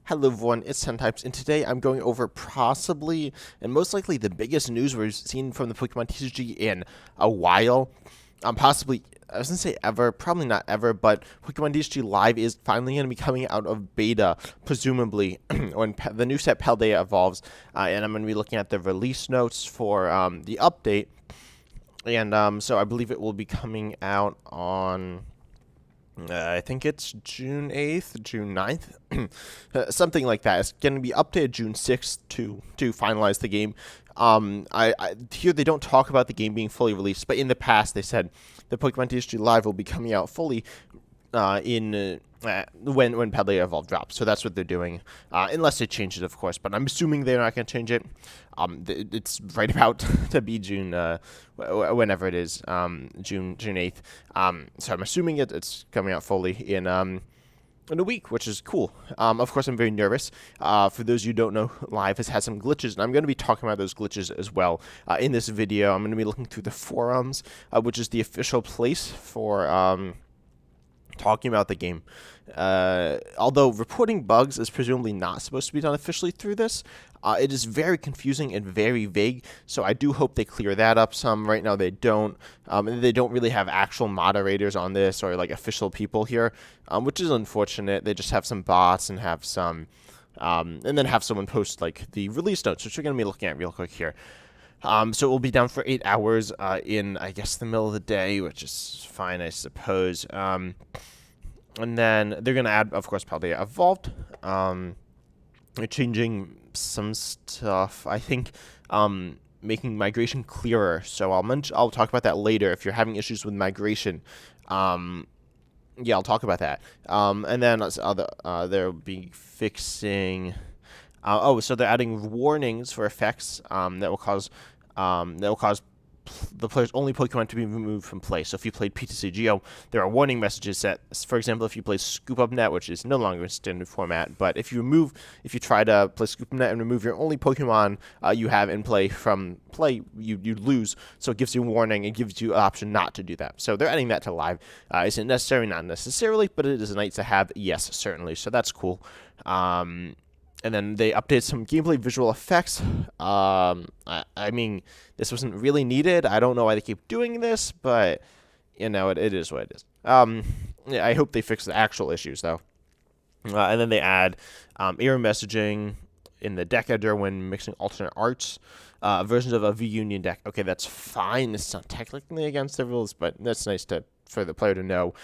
Hello everyone, it's 10 Types, and today I'm going over possibly and most likely the biggest news we've seen from the Pokemon TCG in a while. Possibly, I was going to say ever, probably not ever, but Pokemon TCG Live is finally going to be coming out of beta, presumably, when the new set Paldea evolves, and I'm going to be looking at the release notes for the update, and so I believe it will be coming out on... I think it's June 8th, June 9th, something like that. It's going to be updated June 6th to finalize the game. Here they don't talk about the game being fully released, but in the past they said the Pokemon TCG Live will be coming out fully when Paldea Evolved drops. So that's what they're doing, unless they change it, of course. But I'm assuming they're not going to change it. It's right about to be June, whenever it is, June 8th. So I'm assuming it's coming out fully in a week, which is cool. Of course, I'm very nervous. For those of you who don't know, Live has had some glitches, and I'm going to be talking about those glitches as well in this video. I'm going to be looking through the forums, which is the official place for talking about the game. Although reporting bugs is presumably not supposed to be done officially through this, it is very confusing and very vague, so I do hope they clear that up some. Right now they don't, and they don't really have actual moderators on this or like official people here, which is unfortunate. They just have some bots and have some, and then have someone post like the release notes, which we're going to be looking at real quick here. So it will be down for 8 hours in, I guess, the middle of the day, which is fine, I suppose. And then they're going to add, of course, Paldea Evolved. They're changing some stuff, I think, making migration clearer. So I'll talk about that later. If you're having issues with migration, yeah, I'll talk about that. And then they'll be fixing... so they're adding warnings for effects that will cause the player's only Pokemon to be removed from play. So if you played TCG, there are warning messages that, for example, if you play Scoop Up Net, which is no longer in standard format, but if you try to play Scoop Up Net and remove your only Pokemon you have in play from play, you lose. So it gives you a warning. It gives you an option not to do that. So they're adding that to Live. Isn't necessary? Not necessarily, but it is nice to have. Yes, certainly. So that's cool. And then they updated some gameplay visual effects. I mean, this wasn't really needed. I don't know why they keep doing this, but, you know, it is what it is. Yeah, I hope they fix the actual issues, though. And then they add error messaging in the deck editor when mixing alternate arts. Versions of a V-Union deck. Okay, that's fine. It's not technically against the rules, but that's nice for the player to know.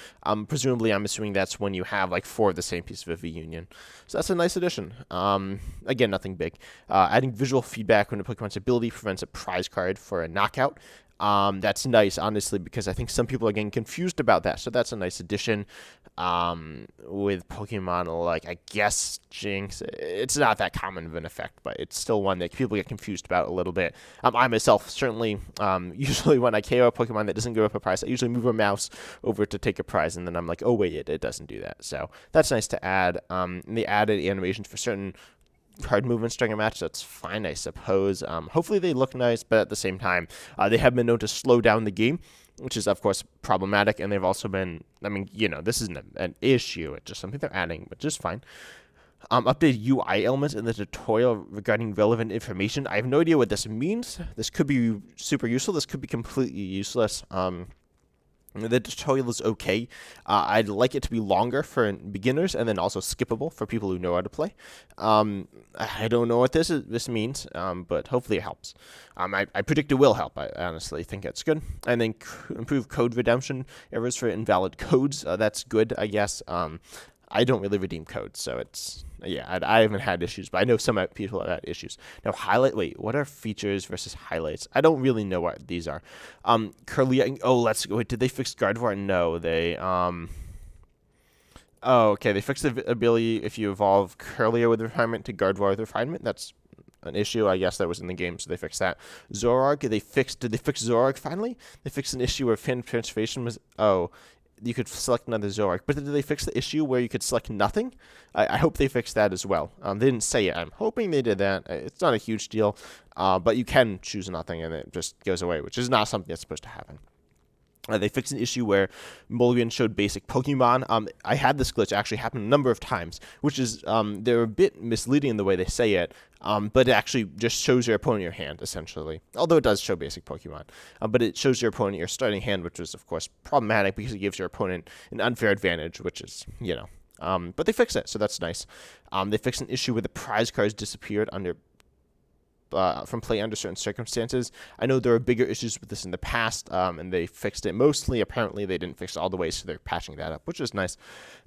Presumably, I'm assuming that's when you have like 4 of the same piece of a V-Union. So that's a nice addition. Again, nothing big. Adding visual feedback when a Pokemon's ability prevents a prize card for a knockout. That's nice, honestly, because I think some people are getting confused about that. So that's a nice addition. With Pokemon, like, I guess Jinx, it's not that common of an effect, but it's still one that people get confused about a little bit. I myself, certainly, usually when I KO a Pokemon that doesn't give up a prize, I usually move a mouse over to take a prize, and then I'm like, oh, wait, it doesn't do that. So that's nice to add. And they added animations for certain card movements during a match. That's fine, I suppose. Hopefully they look nice, but at the same time, they have been known to slow down the game, which is, of course, problematic, and they've also been, I mean, you know, this isn't an issue. It's just something they're adding, but just fine. Updated UI elements in the tutorial regarding relevant information. I have no idea what this means. This could be super useful. This could be completely useless. The tutorial is okay. I'd like it to be longer for beginners and then also skippable for people who know how to play. I don't know what this means, but hopefully it helps. I predict it will help. I honestly think it's good. And then improve code redemption errors for invalid codes. That's good, I guess. I don't really redeem codes, so it's... Yeah, I haven't had issues, but I know some people have had issues. Now, what are features versus highlights? I don't really know what these are. Curly, let's go. Wait, did they fix Gardevoir? No, they, okay, they fixed the ability if you evolve Curlia with refinement to Gardevoir with refinement. That's an issue. I guess that was in the game, so they fixed that. Zoroark, did they fix Zoroark finally? They fixed an issue where fan transformation was, you could select another Zoroark. But did they fix the issue where you could select nothing? I hope they fixed that as well. They didn't say it. I'm hoping they did that. It's not a huge deal, but you can choose nothing and it just goes away, which is not something that's supposed to happen. They fixed an issue where Mulligan showed basic Pokemon. I had this glitch actually happen a number of times, which is they're a bit misleading in the way they say it, but it actually just shows your opponent your hand, essentially. Although it does show basic Pokemon. But it shows your opponent your starting hand, which is, of course, problematic because it gives your opponent an unfair advantage, which is, but they fixed it, so that's nice. They fixed an issue where the prize cards disappeared from play under certain circumstances. I know there were bigger issues with this in the past, and they fixed it mostly. Apparently, they didn't fix it all the way, so they're patching that up, which is nice.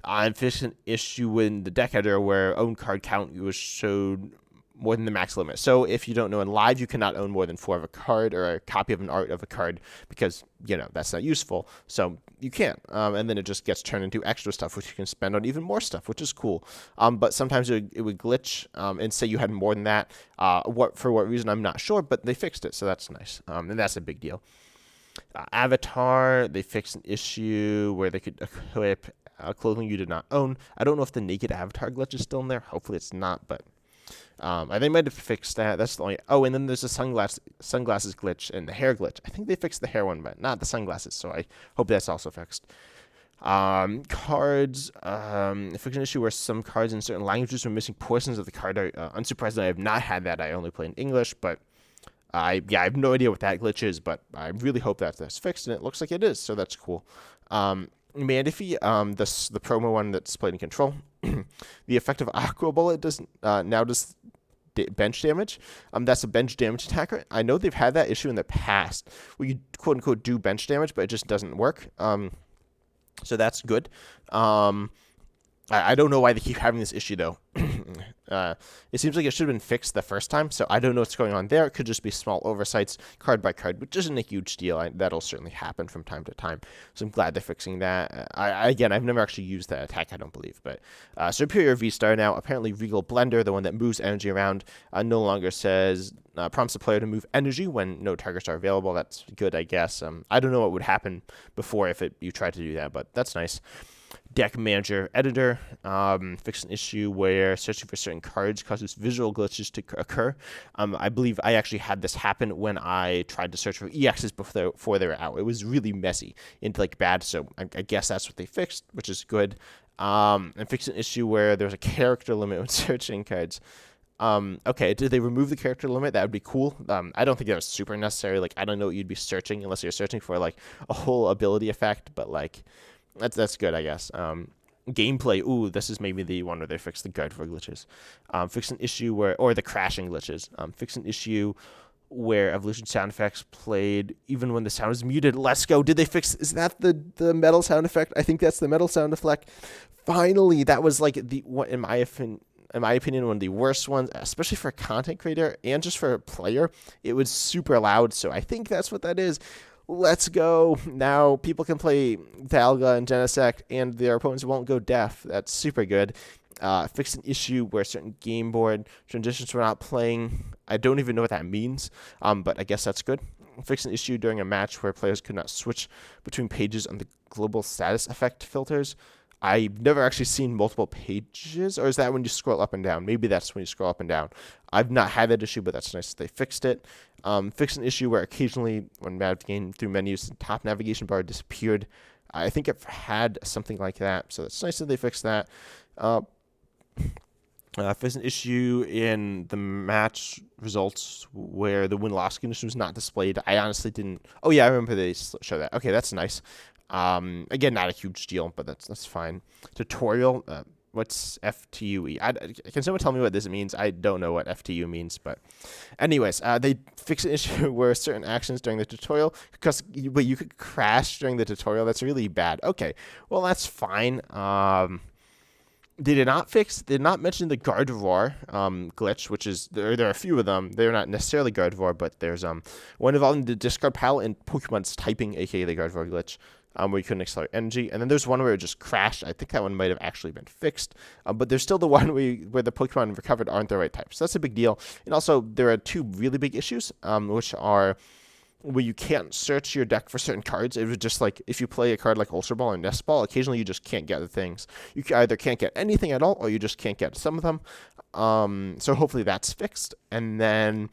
And fixed an issue in the deck editor where own card count was showed more than the max limit. So if you don't know, in live, you cannot own more than 4 of a card or a copy of an art of a card because, that's not useful. So you can't. And then it just gets turned into extra stuff, which you can spend on even more stuff, which is cool. But sometimes it would glitch and say you had more than that. For what reason, I'm not sure, but they fixed it, so that's nice. And that's a big deal. Avatar, they fixed an issue where they could equip clothing you did not own. I don't know if the naked avatar glitch is still in there. Hopefully it's not, but they might have fixed that. That's the only. Oh, and then there's a sunglasses glitch and the hair glitch. I think they fixed the hair one, but not the sunglasses. So I hope that's also fixed. Cards. Fixed an issue where some cards in certain languages were missing portions of the card. Unsurprisingly, I have not had that. I only play in English, but I have no idea what that glitch is. But I really hope that's fixed, and it looks like it is. So that's cool. Manaphy, the promo one that's played in Control, the effect of Aqua Bullet now does bench damage. That's a bench damage attacker. I know they've had that issue in the past where you quote unquote do bench damage, but it just doesn't work. So that's good. I don't know why they keep having this issue though. It seems like it should have been fixed the first time, so I don't know what's going on there. It could just be small oversights, card by card, which isn't a huge deal. That'll certainly happen from time to time, so I'm glad they're fixing that. Again, I've never actually used that attack, I don't believe, but Superior V-Star now, apparently Regal Blender, the one that moves energy around, no longer says, prompts the player to move energy when no targets are available. That's good, I guess. I don't know what would happen before if you tried to do that, but that's nice. Deck Manager Editor fixed an issue where searching for certain cards causes visual glitches to occur. I believe I actually had this happen when I tried to search for EXs before they were out. It was really messy and bad, so I guess that's what they fixed, which is good. And fixed an issue where there's a character limit when searching cards. Okay, did they remove the character limit? That would be cool. I don't think that was super necessary. I don't know what you'd be searching unless you're searching for a whole ability effect, but that's good, I guess. Gameplay. Ooh, this is maybe the one where they fixed the guard for glitches. Fix an issue or the crashing glitches. Fix an issue where evolution sound effects played even when the sound is muted. Let's go. Did they fix? Is that the metal sound effect? I think that's the metal sound effect. Finally, that was in my opinion, one of the worst ones, especially for a content creator and just for a player. It was super loud, so I think that's what that is. Let's go. Now people can play Dialga and Genesect, and their opponents won't go deaf. That's super good. Fixed an issue where certain game board transitions were not playing. I don't even know what that means, but I guess that's good. Fixed an issue during a match where players could not switch between pages on the global status effect filters. I've never actually seen multiple pages, or is that when you scroll up and down? Maybe that's when you scroll up and down. I've not had that issue, but that's nice that they fixed it. Fixed an issue where occasionally when navigating through menus, the top navigation bar disappeared. I think I've had something like that, so it's nice that they fixed that. Fixed an issue in the match results where the win-loss condition was not displayed. I honestly didn't. Oh yeah, I remember they show that. Okay, that's nice. Again, not a huge deal, but that's fine. Tutorial. What's FTUE? Can someone tell me what this means? I don't know what FTU means, but anyways, they fixed an issue where certain actions during the tutorial, but you could crash during the tutorial. That's really bad. Okay, well that's fine. They did not mention the Gardevoir glitch, which is there are a few of them. They're not necessarily Gardevoir, but there's one involving the discard pile and Pokemon's typing, aka the Gardevoir glitch. Where you couldn't accelerate energy. And then there's one where it just crashed. I think that one might have actually been fixed. But there's still the one where the Pokemon recovered aren't the right types. So that's a big deal. And also, there are two really big issues, which are where you can't search your deck for certain cards. It was just if you play a card like Ultra Ball or Nest Ball, occasionally you just can't get the things. You either can't get anything at all, or you just can't get some of them. So hopefully that's fixed. And then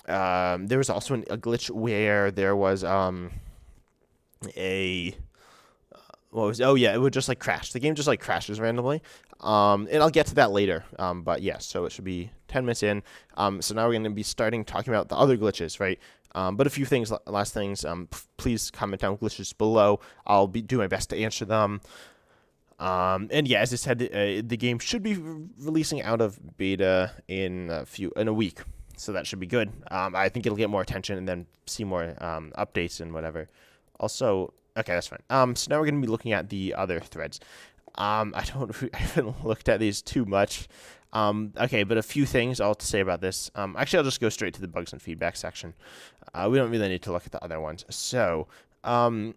there was also a glitch where there was... a what was oh yeah, it would just like crash. The game just like crashes randomly. And I'll get to that later. But yeah, so it should be 10 minutes in. So now we're going to be starting talking about the other glitches, right? But a few things, last things. Please comment down glitches below. I'll do my best to answer them. And yeah, as I said, the game should be releasing out of beta in a week, so that should be good. I think it'll get more attention and then see more updates and whatever. Also, okay, that's fine. So now we're gonna be looking at the other threads. I haven't looked at these too much. Okay, but a few things I'll say about this. Actually, I'll just go straight to the bugs and feedback section. We don't really need to look at the other ones. So, a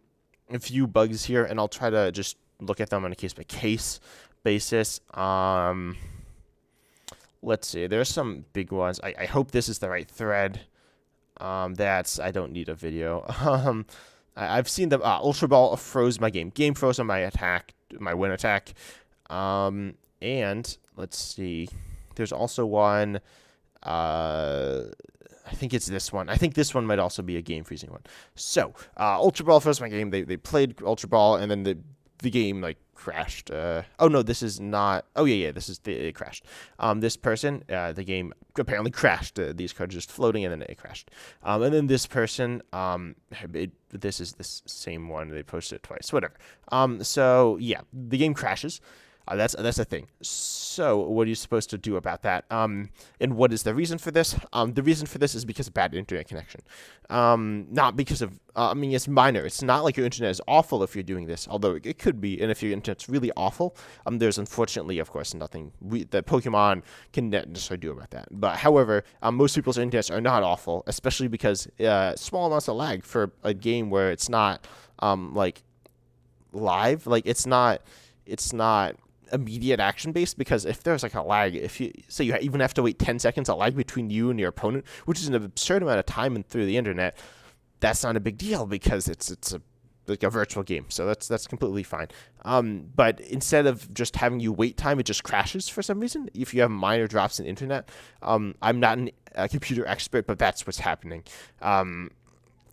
few bugs here, and I'll try to just look at them on a case-by-case basis. Let's see. There's some big ones. I hope this is the right thread. I don't need a video. I've seen them. Ultra Ball froze my game. Game froze on my win attack. And let's see. There's also one. I think it's this one. I think this one might also be a game freezing one. So, Ultra Ball froze my game. They played Ultra Ball, and then the game like crashed. Oh no, this is not. Oh yeah, it crashed. This person, the game apparently crashed. These cards just floating, and then it crashed. And then this person, this is this same one. They posted it twice. Whatever. So yeah, the game crashes. That's the thing. So what are you supposed to do about that? And what is the reason for this? The reason for this is because of bad internet connection. Not because of. I mean, it's minor. It's not like your internet is awful if you're doing this, although it could be. And if your internet's really awful, there's unfortunately, of course, nothing that Pokemon can necessarily do about that. But however, most people's internets are not awful, especially because small amounts of lag for a game where it's not like live. Like it's not immediate action based, because if there's like a lag, if you say you even have to wait 10 seconds, a lag between you and your opponent, which is an absurd amount of time and through the internet, that's not a big deal because it's like a virtual game, so that's completely fine. But instead of just having you wait time, it just crashes for some reason if you have minor drops in internet. I'm not a computer expert, but that's what's happening.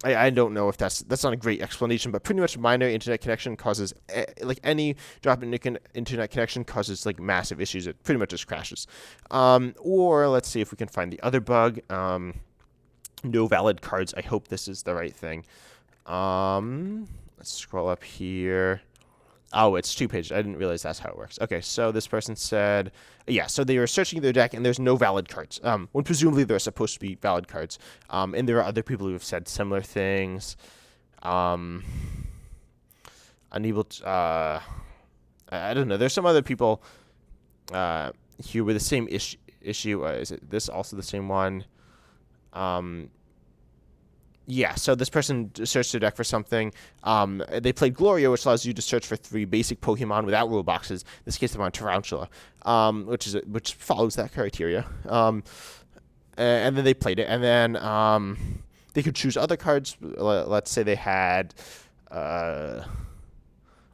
I don't know if that's not a great explanation, but pretty much minor internet connection causes, like any drop in internet connection causes like massive issues. It pretty much just crashes. Or let's see if we can find the other bug. No valid cards. I hope this is the right thing. Let's scroll up here. Oh, it's 2 pages. I didn't realize that's how it works. Okay, so this person said, yeah, so they were searching their deck and there's no valid cards. When presumably there are supposed to be valid cards. And there are other people who have said similar things. Unable to, I don't know. There's some other people here with the same issue. Is it this also the same one? Yeah, so this person searched their deck for something. They played Gloria, which allows you to search for 3 basic Pokemon without rule boxes. In this case, they want Tarantula, which follows that criteria. And then they played it, and then they could choose other cards. Let's say they had.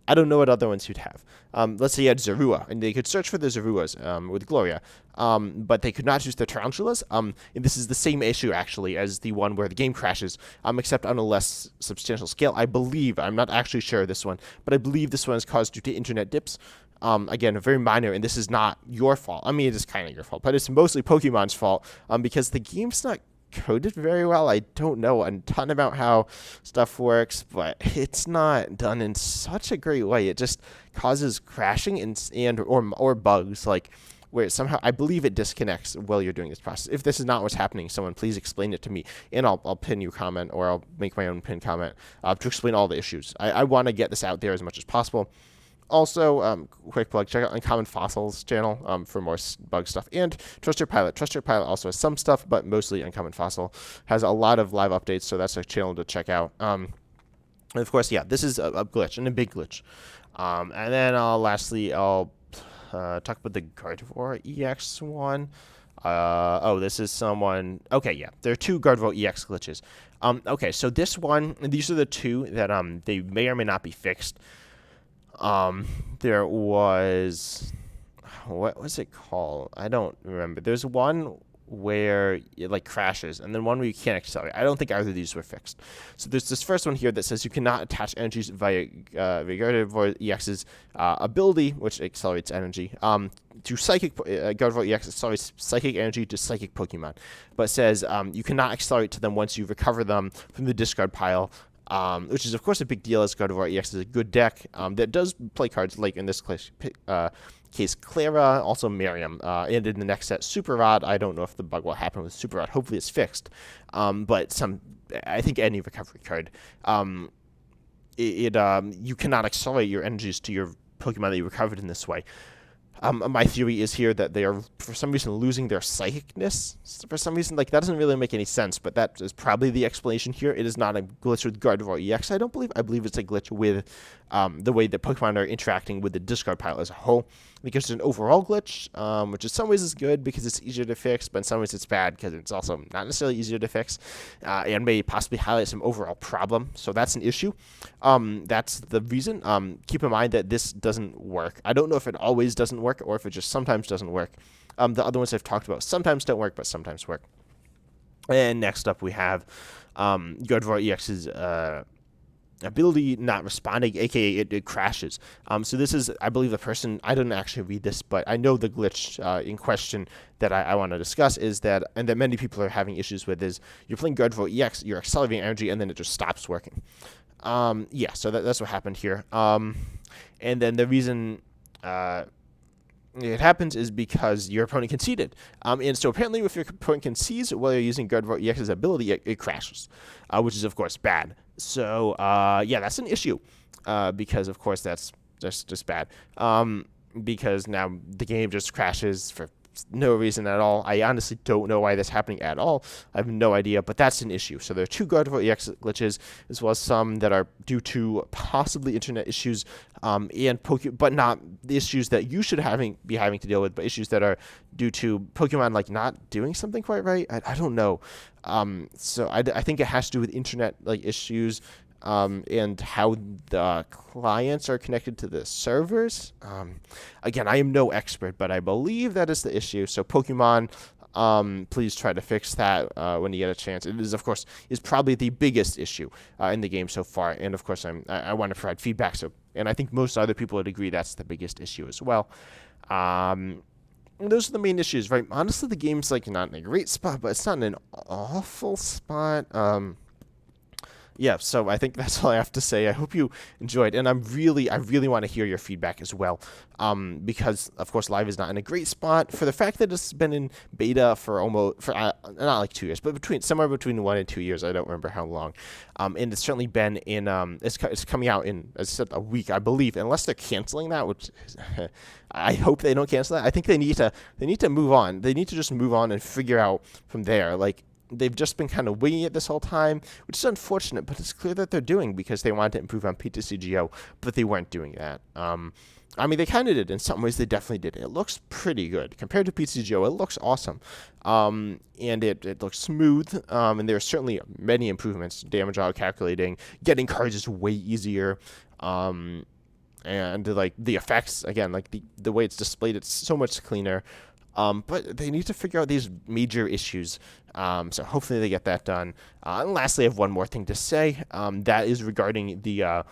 I don't know what other ones you'd have. Let's say you had Zorua, and they could search for the Zoruas with Gloria, but they could not choose the Tarantulas. And this is the same issue, actually, as the one where the game crashes, except on a less substantial scale. I believe, I'm not actually sure of this one, but I believe this one is caused due to internet dips. Again, very minor, and this is not your fault. I mean, it is kind of your fault, but it's mostly Pokemon's fault because the game's not coded very well. I don't know a ton about how stuff works, but it's not done in such a great way. It just causes crashing or bugs, like where somehow I believe it disconnects while you're doing this process. If this is not what's happening, someone please explain it to me, and I'll pin you a comment, or I'll make my own pin comment to explain all the issues. I want to get this out there as much as possible. Also, quick plug, check out Uncommon Fossils channel for more bug stuff. And Trust Your Pilot. Trust Your Pilot also has some stuff, but mostly Uncommon Fossil has a lot of live updates, so that's a channel to check out. And of course, yeah, this is a glitch, and a big glitch. And then lastly, I'll talk about the Gardevoir EX one. This is someone. Okay, yeah, there are 2 Gardevoir EX glitches. Okay, so this one, these are the 2 that they may or may not be fixed. There was, what was it called? I don't remember. There's one where it like crashes, and then one where you can't accelerate. I don't think either of these were fixed. So there's this first one here that says you cannot attach energies via Gardevoir EX's ability, which accelerates energy, to psychic. Gardevoir EX accelerates psychic energy to psychic Pokemon, but says you cannot accelerate to them once you recover them from the discard pile. Which is, of course, a big deal, as Gardevoir EX is a good deck that does play cards like, in this case, Clara, also Miriam, and in the next set, Super Rod. I don't know if the bug will happen with Super Rod. Hopefully it's fixed. But I think any recovery card, you cannot accelerate your energies to your Pokemon that you recovered in this way. My theory is here that they are, for some reason, losing their psychicness. For some reason, like, that doesn't really make any sense, but that is probably the explanation here. It is not a glitch with Gardevoir EX, I don't believe. I believe it's a glitch with the way that Pokemon are interacting with the discard pile as a whole. Because it's an overall glitch, which in some ways is good because it's easier to fix, but in some ways it's bad because it's also not necessarily easier to fix, and may possibly highlight some overall problem. So that's an issue. That's the reason. Keep in mind that this doesn't work. I don't know if it always doesn't work or if it just sometimes doesn't work. The other ones I've talked about sometimes don't work, but sometimes work. And next up we have Gardevoir EX's ability not responding, aka it crashes. So this is, I believe, the person, I didn't actually read this, but I know the glitch in question that I want to discuss is that, and that many people are having issues with, is you're playing Gardevoir EX, you're accelerating energy, and then it just stops working. Yeah, so that's what happened here. And then the reason it happens is because your opponent conceded. And so apparently if your opponent concedes while you're using Gardevoir EX's ability, it crashes, which is, of course, bad. So, yeah, that's an issue, because, of course, that's just bad, because now the game just crashes for no reason at all. I honestly don't know why that's happening at all. I have no idea, but that's an issue. So there are two Gardevoir EX glitches, as well as some that are due to possibly internet issues, but not the issues that you should be having to deal with, but issues that are due to Pokemon like not doing something quite right. I don't know. So I think it has to do with internet like issues, and how the clients are connected to the servers. Again, I am no expert, but I believe that is the issue. So Pokemon, please try to fix that when you get a chance. It is, of course, probably the biggest issue in the game so far. And of course, I want to provide feedback. And I think most other people would agree that's the biggest issue as well. Those are the main issues, right? Honestly, the game's like not in a great spot, but it's not in an awful spot. Yeah, so I think that's all I have to say. I hope you enjoyed, and I really want to hear your feedback as well, because of course Live is not in a great spot for the fact that it's been in beta for not like 2 years, but somewhere between 1 and 2 years. I don't remember how long, and it's certainly been in it's coming out in, as I said, a week, I believe, unless they're canceling that, which I hope they don't cancel that. I think they need to move on. They need to just move on and figure out from there, like. They've just been kind of winging it this whole time, which is unfortunate, but it's clear that they're doing because they wanted to improve on TCGO, but they weren't doing that. I mean, they kind of did. In some ways, they definitely did. It looks pretty good. Compared to TCGO, it looks awesome. And it looks smooth, and there are certainly many improvements. Damage auto calculating, getting cards is way easier. And, like, the effects, again, like, the way it's displayed, it's so much cleaner. But they need to figure out these major issues. So hopefully they get that done. And lastly, I have one more thing to say. That is regarding the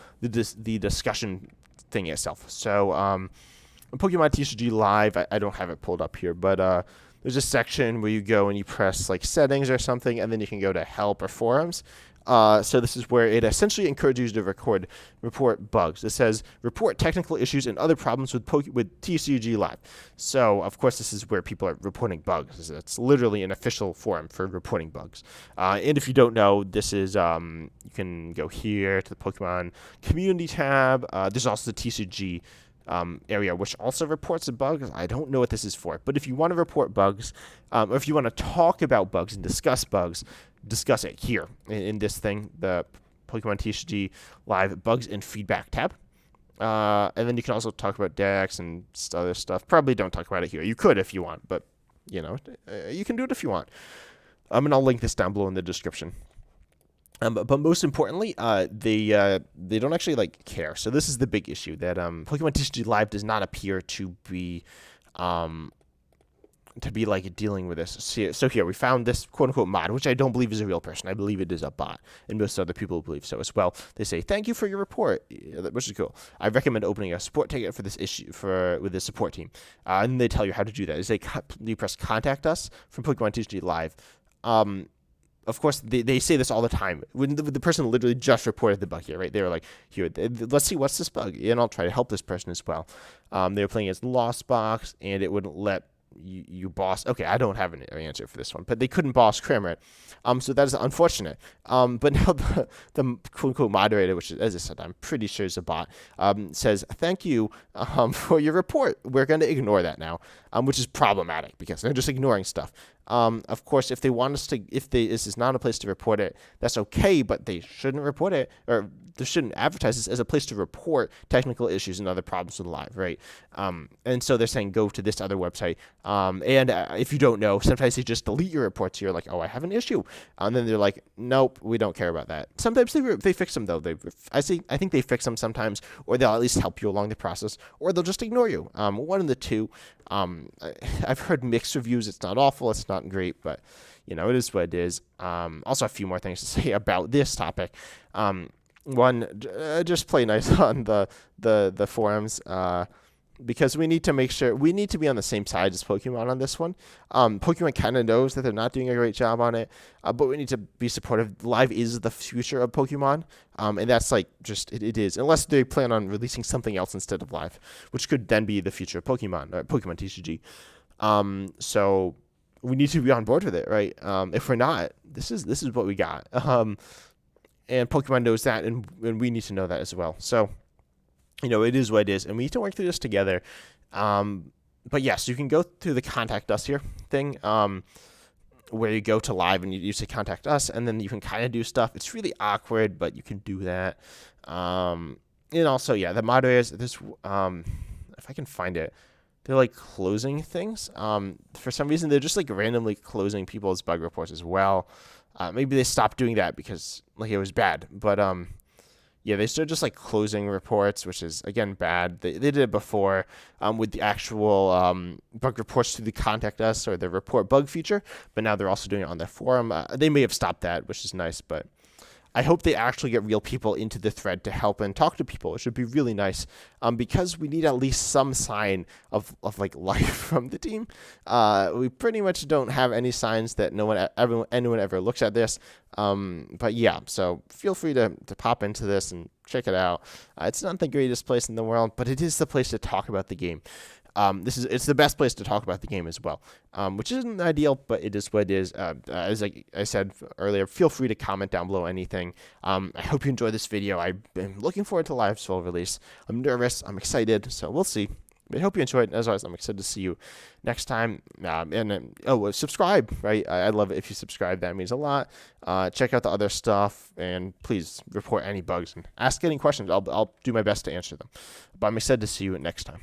discussion thing itself. So Pokemon TCG Live, I don't have it pulled up here, but there's a section where you go and you press like settings or something, and then you can go to help or forums. So this is where it essentially encourages you to report bugs. It says, report technical issues and other problems with TCG Live. So, of course, this is where people are reporting bugs. It's literally an official forum for reporting bugs. And if you don't know, this is, you can go here to the Pokemon Community tab. There's also the TCG area, which also reports bugs. I don't know what this is for, but if you want to report bugs, or if you want to talk about bugs and discuss bugs, discuss it here in this thing, the Pokemon TCG Live Bugs and Feedback tab. And then you can also talk about decks and other stuff. Probably don't talk about it here. You could if you want, but you know, you can do it if you want. And I'll link this down below in the description. But most importantly, they don't actually like care. So this is the big issue, that Pokemon TCG Live does not appear to be to be like dealing with this. So here we found this quote unquote mod, which I don't believe is a real person. I believe it is a bot, and most other people believe so as well. They say thank you for your report, which is cool. I recommend opening a support ticket for this issue with the support team, and they tell you how to do that. Is you press contact us from Pokemon TCG Live. Of course, they say this all the time. When the person literally just reported the bug here, right? They were like, here, let's see what's this bug, and I'll try to help this person as well. They were playing as Lost Box, and it wouldn't let you boss. Okay, I don't have an answer for this one, but they couldn't boss Cramorant. So that is unfortunate. But now the quote-unquote moderator, which is, as I said, I'm pretty sure is a bot, says, thank you for your report. We're going to ignore that now, which is problematic because they're just ignoring stuff. Of course, if they want us to, this is not a place to report it, that's okay, but they shouldn't report it, or they shouldn't advertise this as a place to report technical issues and other problems with Live, right? And so they're saying go to this other website. And if you don't know, sometimes they just delete your reports. You're like, oh, I have an issue. And then they're like, nope, we don't care about that. Sometimes they fix them, though. I think they fix them sometimes, or they'll at least help you along the process, or they'll just ignore you. One of the two. I've heard mixed reviews. It's not awful. It's not great, but, it is what it is. Also, a few more things to say about this topic. One, just play nice on the forums, because we need to make sure we need to be on the same side as Pokemon on this one. Pokemon kind of knows that they're not doing a great job on it, but we need to be supportive. Live is the future of Pokemon, and that's like just it is, unless they plan on releasing something else instead of Live, which could then be the future of Pokemon or Pokemon TCG. So we need to be on board with it, right? If we're not, this is what we got. And Pokemon knows that, and we need to know that as well. So, it is what it is, and we need to work through this together. But yes, you can go through the contact us here thing, where you go to Live and you say contact us, and then you can kind of do stuff. It's really awkward, but you can do that. And also, yeah, the moderators, if I can find it, they're like closing things. For some reason, they're just like randomly closing people's bug reports as well. Maybe they stopped doing that because like it was bad, but yeah, they started just like closing reports, which is again bad. They did it before with the actual bug reports through the contact us or the report bug feature, but now they're also doing it on their forum. They may have stopped that, which is nice, but I hope they actually get real people into the thread to help and talk to people. It should be really nice, because we need at least some sign of like life from the team. We pretty much don't have any signs that anyone ever looks at this. But yeah, so feel free to pop into this and check it out. It's not the greatest place in the world, but it is the place to talk about the game. It's the best place to talk about the game as well, which isn't ideal, but it is what it is. As I said earlier, feel free to comment down below anything. I hope you enjoyed this video. I've been looking forward to Live's full release. I'm nervous. I'm excited. So we'll see. I hope you enjoyed. As always, I'm excited to see you next time. Subscribe, right? I'd love it if you subscribe. That means a lot. Check out the other stuff, and please report any bugs and ask any questions. I'll do my best to answer them. But I'm excited to see you next time.